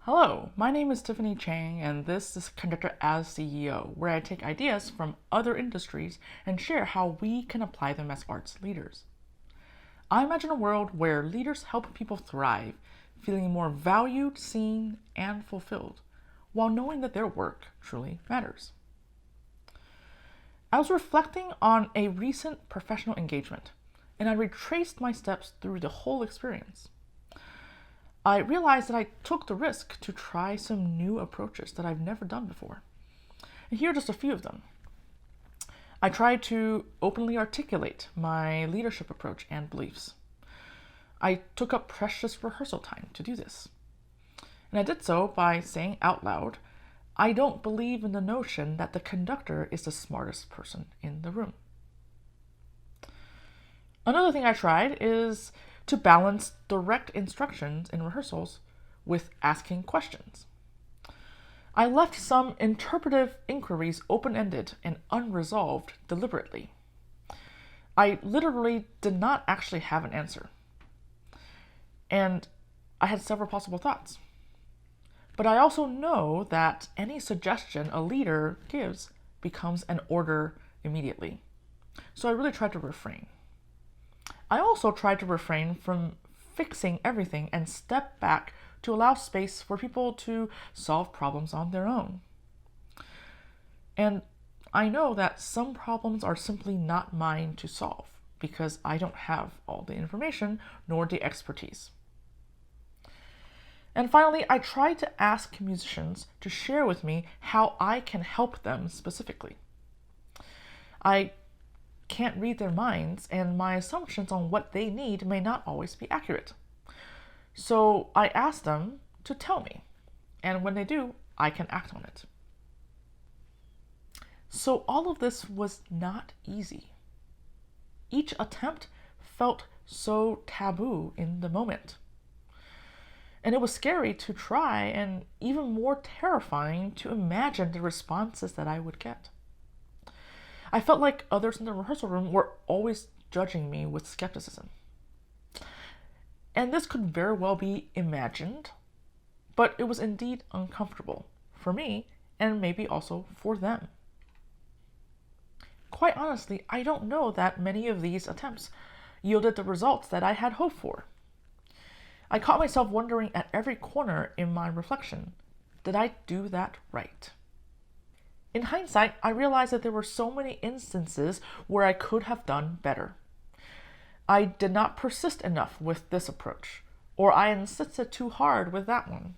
Hello, my name is Tiffany Chang, and this is Conductor as CEO, where I take ideas from other industries and share how we can apply them as arts leaders. I imagine a world where leaders help people thrive, feeling more valued, seen, and fulfilled, while knowing that their work truly matters. I was reflecting on a recent professional engagement, and I retraced my steps through the whole experience. I realized that I took the risk to try some new approaches that I've never done before. And here are just a few of them. I tried to openly articulate my leadership approach and beliefs. I took up precious rehearsal time to do this. And I did so by saying out loud, I don't believe in the notion that the conductor is the smartest person in the room. Another thing I tried is to balance direct instructions in rehearsals with asking questions. I left some interpretive inquiries open-ended and unresolved deliberately. I literally did not actually have an answer. And I had several possible thoughts. But I also know that any suggestion a leader gives becomes an order immediately. So I really tried to refrain. I also tried to refrain from fixing everything and step back to allow space for people to solve problems on their own. And I know that some problems are simply not mine to solve because I don't have all the information nor the expertise. And finally, I tried to ask musicians to share with me how I can help them specifically. I can't read their minds, and my assumptions on what they need may not always be accurate. So I asked them to tell me, and when they do, I can act on it. So all of this was not easy. Each attempt felt so taboo in the moment. And it was scary to try, and even more terrifying to imagine the responses that I would get. I felt like others in the rehearsal room were always judging me with skepticism. And this could very well be imagined, but it was indeed uncomfortable for me and maybe also for them. Quite honestly, I don't know that many of these attempts yielded the results that I had hoped for. I caught myself wondering at every corner in my reflection, did I do that right? In hindsight, I realized that there were so many instances where I could have done better. I did not persist enough with this approach, or I insisted too hard with that one,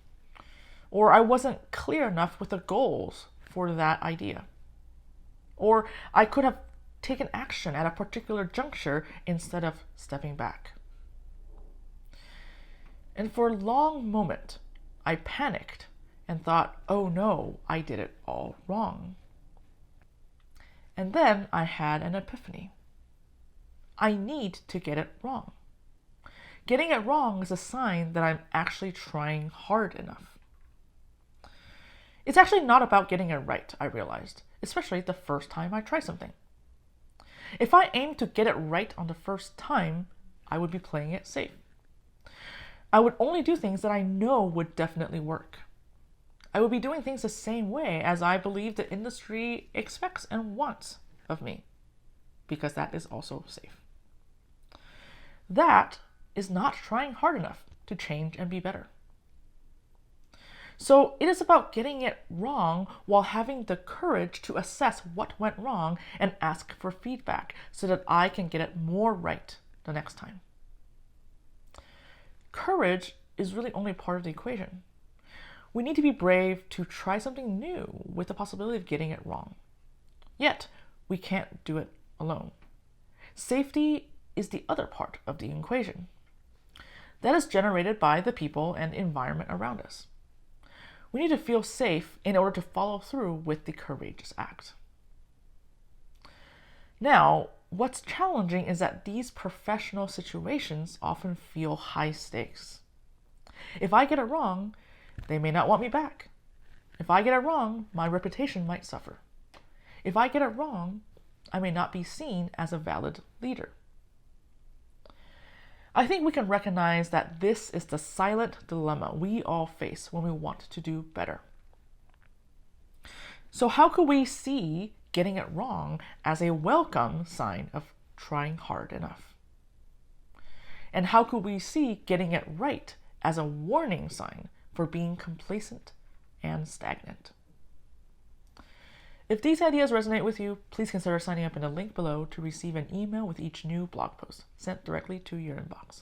or I wasn't clear enough with the goals for that idea, or I could have taken action at a particular juncture instead of stepping back. And for a long moment, I panicked and thought, oh no, I did it all wrong. And then I had an epiphany. I need to get it wrong. Getting it wrong is a sign that I'm actually trying hard enough. It's actually not about getting it right, I realized, especially the first time I try something. If I aimed to get it right on the first time, I would be playing it safe. I would only do things that I know would definitely work. I would be doing things the same way as I believe the industry expects and wants of me, because that is also safe. That is not trying hard enough to change and be better. So it is about getting it wrong while having the courage to assess what went wrong and ask for feedback so that I can get it more right the next time. Courage is really only part of the equation. We need to be brave to try something new with the possibility of getting it wrong. Yet, we can't do it alone. Safety is the other part of the equation. That is generated by the people and environment around us. We need to feel safe in order to follow through with the courageous act. Now, what's challenging is that these professional situations often feel high stakes. If I get it wrong, they may not want me back. If I get it wrong, my reputation might suffer. If I get it wrong, I may not be seen as a valid leader. I think we can recognize that this is the silent dilemma we all face when we want to do better. So how could we see getting it wrong as a welcome sign of trying hard enough? And how could we see getting it right as a warning sign for being complacent and stagnant? If these ideas resonate with you, please consider signing up in the link below to receive an email with each new blog post sent directly to your inbox.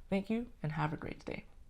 Thank you and have a great day.